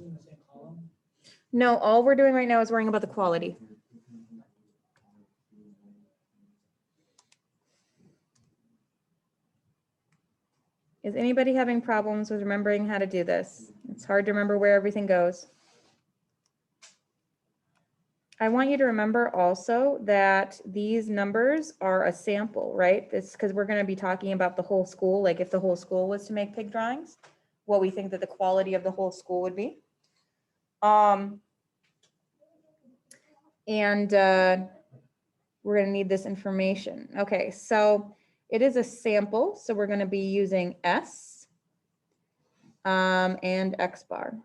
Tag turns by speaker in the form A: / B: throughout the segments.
A: in the same column?
B: No, all we're doing right now is worrying about the quality. Is anybody having problems with remembering how to do this? It's hard to remember where everything goes. I want you to remember also that these numbers are a sample, right? This because we're going to be talking about the whole school, like if the whole school was to make pig drawings, what we think that the quality of the whole school would be. We're going to need this information. Okay, so it is a sample, so we're going to be using S and X bar.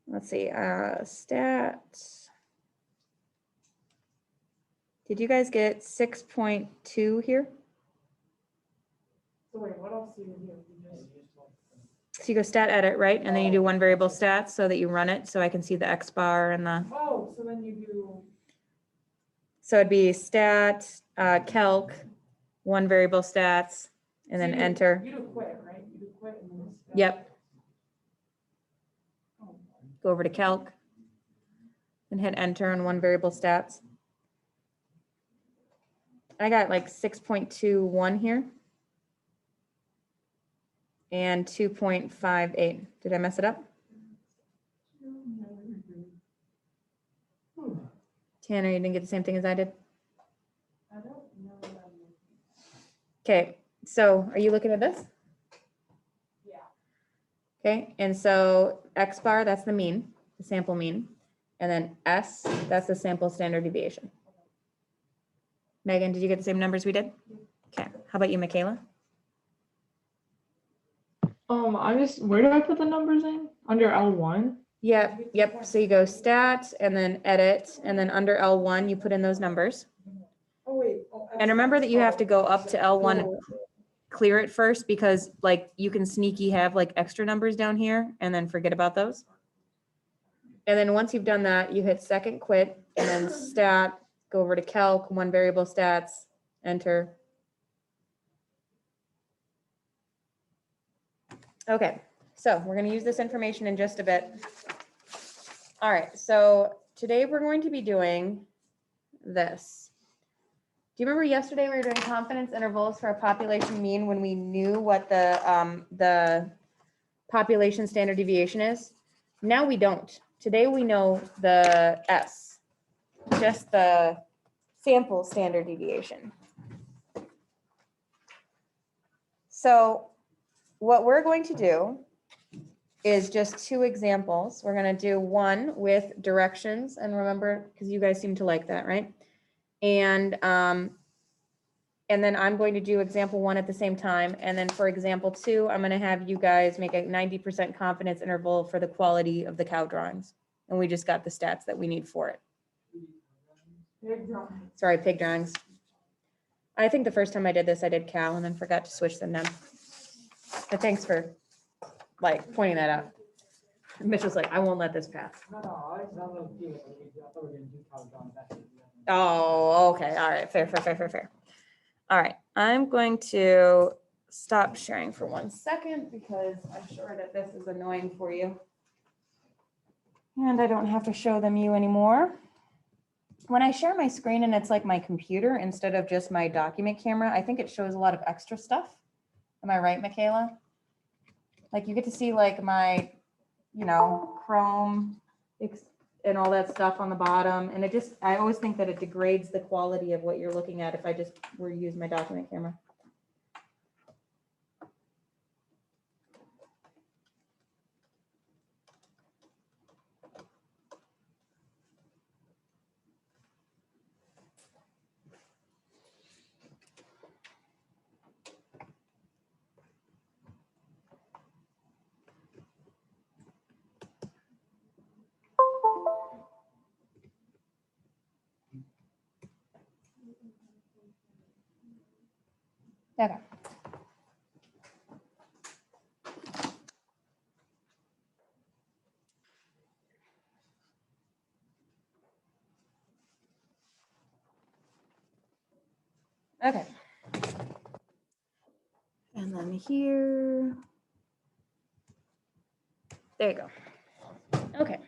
B: Let's see, stats. Did you guys get 6.2 here?
C: So wait, what else do you do?
B: So you go stat edit, right? And then you do one variable stats so that you run it so I can see the X bar and the.
C: Oh, so then you do.
B: So it'd be stat, calc, one variable stats, and then enter.
C: You do quit, right? You do quit and then.
B: Yep.
C: Oh.
B: Go over to calc and hit enter on one variable stats. I got like 6.21 here. And 2.58. Did I mess it up? Tanner, you didn't get the same thing as I did?
C: I don't know.
B: Okay, so are you looking at this?
C: Yeah.
B: Okay, and so X bar, that's the mean, the sample mean. And then S, that's the sample standard deviation. Megan, did you get the same numbers we did? Okay, how about you, Michaela?
D: Where do I put the numbers in? Under L1?
B: Yep. So you go stat and then edit, and then under L1, you put in those numbers.
C: Oh, wait.
B: And remember that you have to go up to L1, clear it first, because like you can sneaky have like extra numbers down here and then forget about those. And then once you've done that, you hit second quit and then stat, go over to calc, one variable stats, enter. Okay, so we're going to use this information in just a bit. All right, so today we're going to be doing this. Do you remember yesterday we were doing confidence intervals for a population mean when we knew what the population standard deviation is? Now we don't. Today we know the S, just the sample standard deviation. So what we're going to do is just two examples. We're going to do one with directions, and remember, because you guys seem to like that, right? And then I'm going to do example one at the same time. And then for example two, I'm going to have you guys make a 90% confidence interval for the quality of the cow drawings. And we just got the stats that we need for it.
C: Pig drawing.
B: Sorry, pig drawings. I think the first time I did this, I did cow and then forgot to switch them down. But thanks for like pointing that out. Mitch was like, I won't let this pass.
A: No, I thought we were gonna do cow drawings actually.
B: Oh, okay. All right. Fair. All right. I'm going to stop sharing for 1 second because I'm sure that this is annoying for you. And I don't have to show them you anymore. When I share my screen and it's like my computer instead of just my document camera, I think it shows a lot of extra stuff. Am I right, Michaela? Like you get to see like my, Chrome and all that stuff on the bottom. And I always think that it degrades the quality of what you're looking at if I just were to use my document camera. Okay. Okay. And then here, There you go. Okay.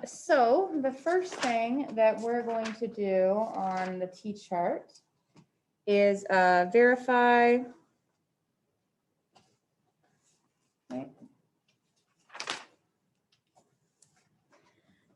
B: So the first thing that we're going to do on the T-chart is verify. Right.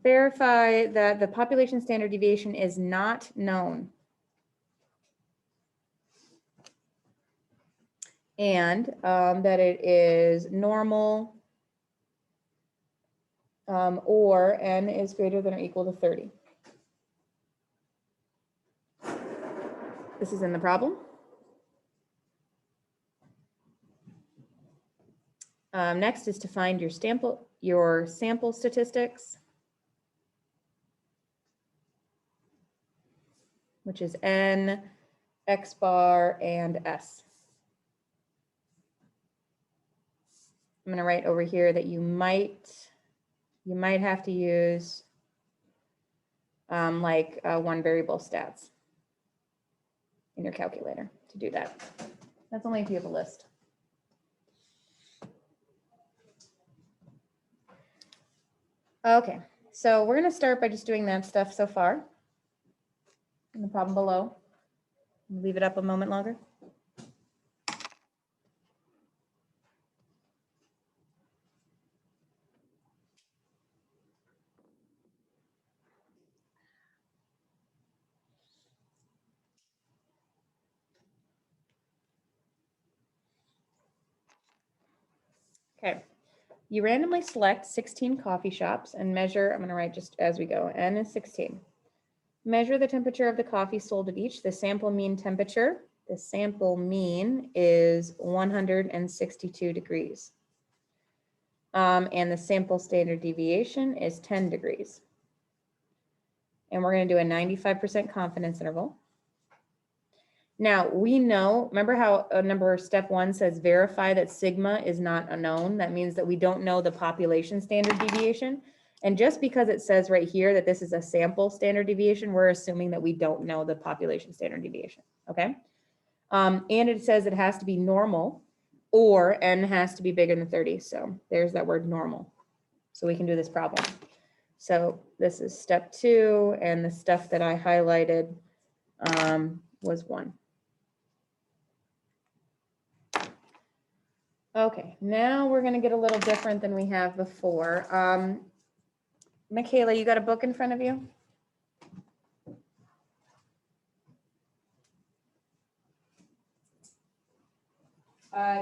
B: Verify that the population standard deviation is not known. And that it is normal or n is greater than or equal to 30. This is in the problem. Next is to find your sample statistics, which is n, x bar, and s. I'm going to write over here that you might have to use like one variable stats in your calculator to do that. That's only if you have a list. Okay, so we're going to start by just doing that stuff so far in the problem below. Leave it up a moment longer. Okay, you randomly select 16 coffee shops and measure, I'm going to write just as we go, n is 16. Measure the temperature of the coffee sold at each. The sample mean temperature, the sample mean is 162 degrees. And the sample standard deviation is 10 degrees. And we're going to do a 95% confidence interval. Now we know, remember how step 1 says verify that sigma is not a known. That means that we don't know the population standard deviation. And just because it says right here that this is a sample standard deviation, we're assuming that we don't know the population standard deviation, okay? And it says it has to be normal or n has to be bigger than 30. So there's that word normal. So we can do this problem. So this is step 2, and the stuff that I highlighted was 1. Okay, now we're going to get a little different than we have before. Michaela, you got a book in front of you?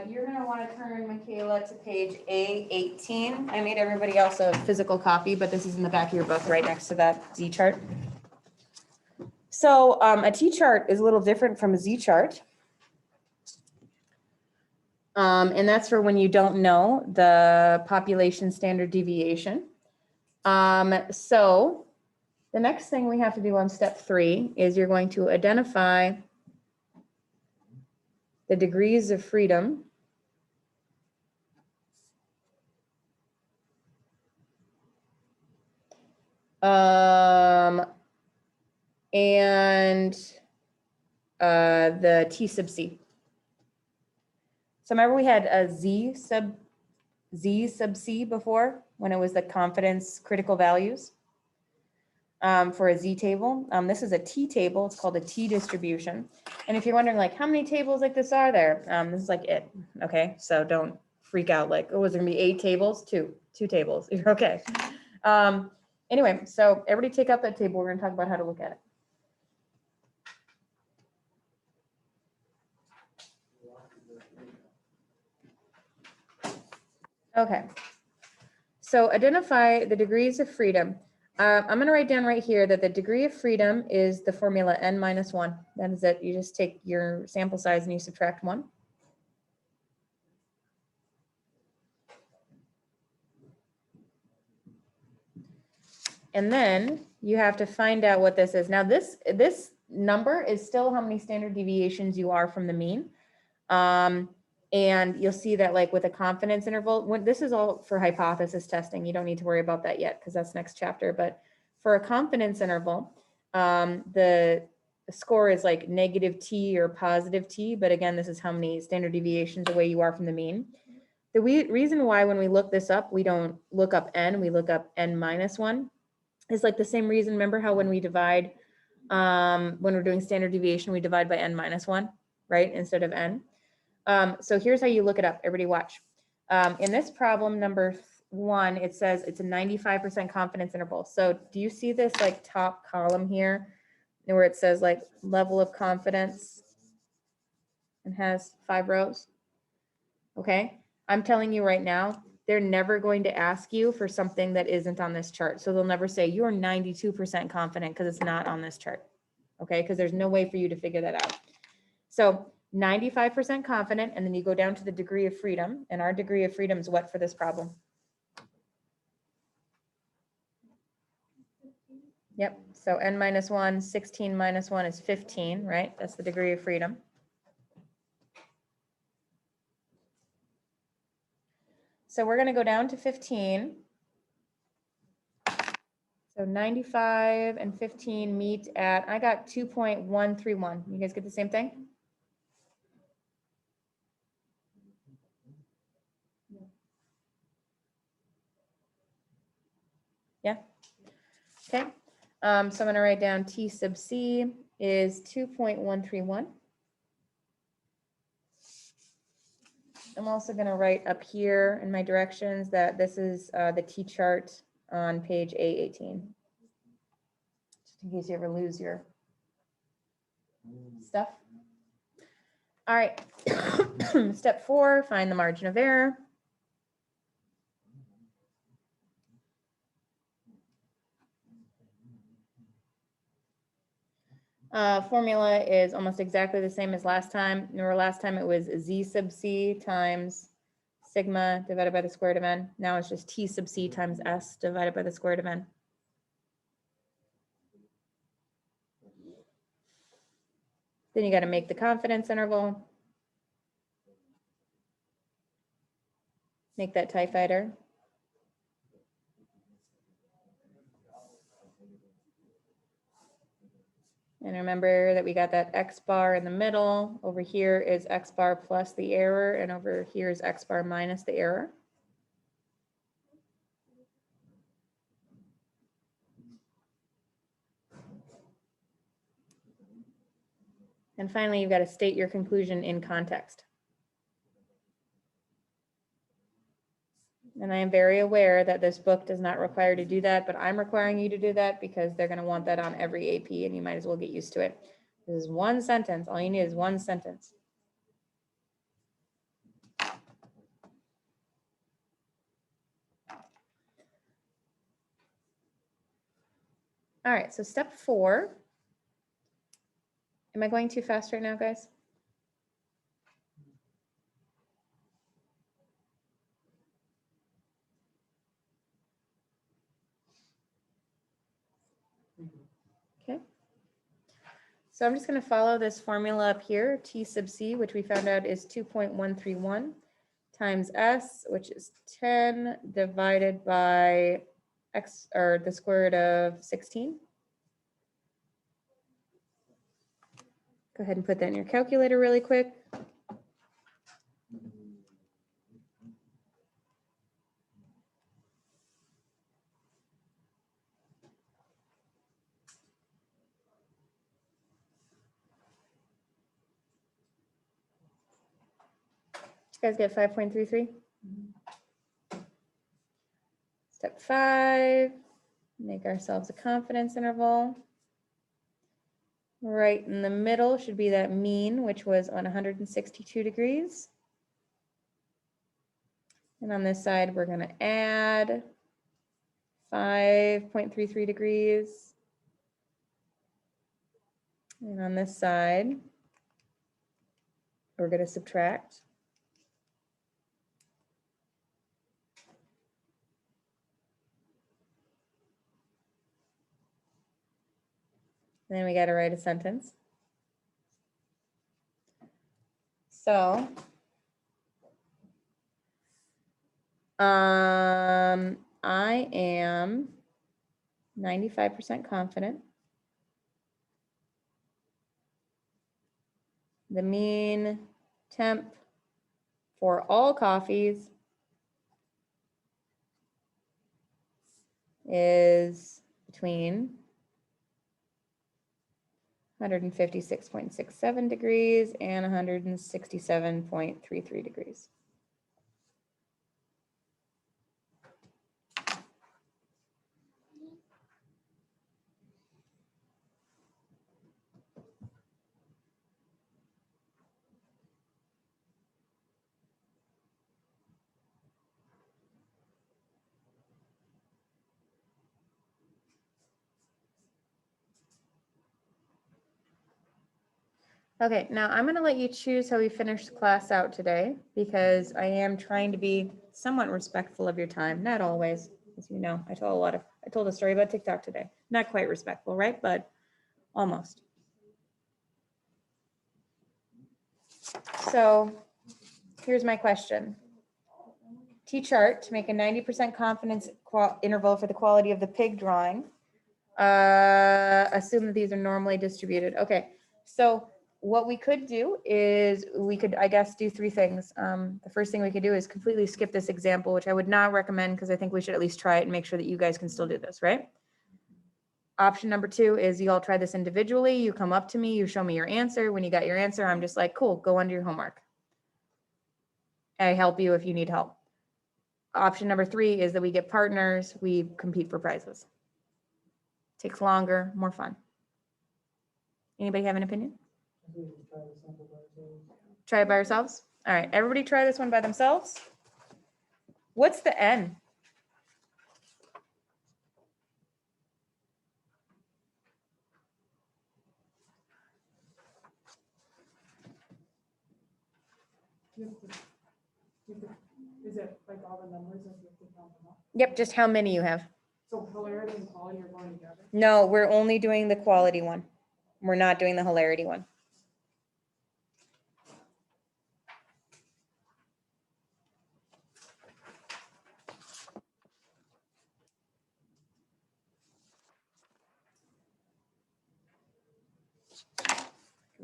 B: You're going to want to turn, Michaela, to page A18. I made everybody else a physical copy, but this is in the back of your book right next to that Z chart. So a T chart is a little different from a Z chart. And that's for when you don't know the population standard deviation. So the next thing we have to do on step 3 is you're going to identify the degrees of freedom and the T sub C. So remember we had a Z sub C before when it was the confidence critical values for a Z table. This is a T table. It's called a T distribution. And if you're wondering like how many tables like this are there, this is like it. Okay, so don't freak out like, oh, is there gonna be 8 tables? Two tables. You're okay. Anyway, so everybody take out that table. We're gonna talk about how to look at it. Okay, so identify the degrees of freedom. I'm going to write down right here that the degree of freedom is the formula n minus 1. That is it. You just take your sample size and you subtract 1. And then you have to find out what this is. Now this number is still how many standard deviations you are from the mean. And you'll see that like with a confidence interval, when this is all for hypothesis testing, you don't need to worry about that yet because that's next chapter. But for a confidence interval, the score is like negative T or positive T. But again, this is how many standard deviations away you are from the mean. The reason why when we look this up, we don't look up n, we look up n minus 1 is like the same reason. Remember how when we divide, when we're doing standard deviation, we divide by n minus 1, right, instead of n. So here's how you look it up. Everybody watch. In this problem number 1, it says it's a 95% confidence interval. So do you see this like top column here where it says like level of confidence and has 5 rows? Okay. I'm telling you right now, they're never going to ask you for something that isn't on this chart. So they'll never say you're 92% confident because it's not on this chart. Okay. Because there's no way for you to figure that out. So 95% confident, and then you go down to the degree of freedom. And our degree of freedom is what for this problem? Yep. So n minus 1, 16 minus 1 is 15, right? That's the degree of freedom. So we're going to go down to 15. So 95 and 15 meet at, I got 2.131. You guys get the same thing? Yeah. Okay. So I'm going to write down T sub C is 2.131. I'm also going to write up here in my directions that this is the T chart on page A18. Just in case you ever lose your stuff. All right. Step 4, find the margin of error. Formula is almost exactly the same as last time. Remember last time it was Z sub C times sigma divided by the square root of n. Now it's just T sub C times S divided by the square root of n. Then you got to make the confidence interval. Make that TIE fighter. And remember that we got that X bar in the middle. Over here is X bar plus the error, and over here is X bar minus the error. And finally, you've got to state your conclusion in context. And I am very aware that this book does not require you to do that, but I'm requiring you to do that because they're going to want that on every AP, and you might as well get used to it. This is one sentence. All you need is one sentence. All right, so step 4. Am I going too fast right now, guys? Okay. So I'm just going to follow this formula up here, T sub C, which we found out is 2.131 times S, which is 10 divided by X, or the square root of 16. Go ahead and put that in your calculator really quick. You guys get 5.33? Step 5, make ourselves a confidence interval. Right in the middle should be that mean, which was on 162 degrees. And on this side, we're going to add 5.33 degrees. And on this side, we're going to subtract. Then we got to write a sentence. So, I am 95% confident. The mean temp for all coffees is between 156.67 degrees and 167.33 degrees. Okay, now I'm gonna let you choose how we finish the class out today because I am trying to be somewhat respectful of your time. Not always, as you know. I told a story about TikTok today. Not quite respectful, right? But almost. So here's my question. T-chart to make a 90% confidence interval for the quality of the pig drawing. Assume that these are normally distributed. Okay, so what we could do is we could, I guess, do three things. The first thing we could do is completely skip this example, which I would not recommend because I think we should at least try it and make sure that you guys can still do this, right? Option number two is you all try this individually. You come up to me, you show me your answer. When you got your answer, I'm just like, cool, go under your homework. I help you if you need help. Option number three is that we get partners, we compete for prizes. Takes longer, more fun. Anybody have an opinion?
A: We can try the sample by ourselves.
B: Try it by ourselves? All right, everybody try this one by themselves. What's the N?
C: Is it like all the numbers and you have to count them up?
B: Yep, just how many you have.
C: So polarity and quality are going together?
B: No, we're only doing the quality one. We're not doing the hilarity one.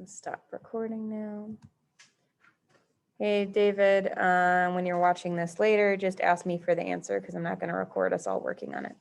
B: Stop recording now. Hey, David, when you're watching this later, just ask me for the answer because I'm not going to record us all working on it.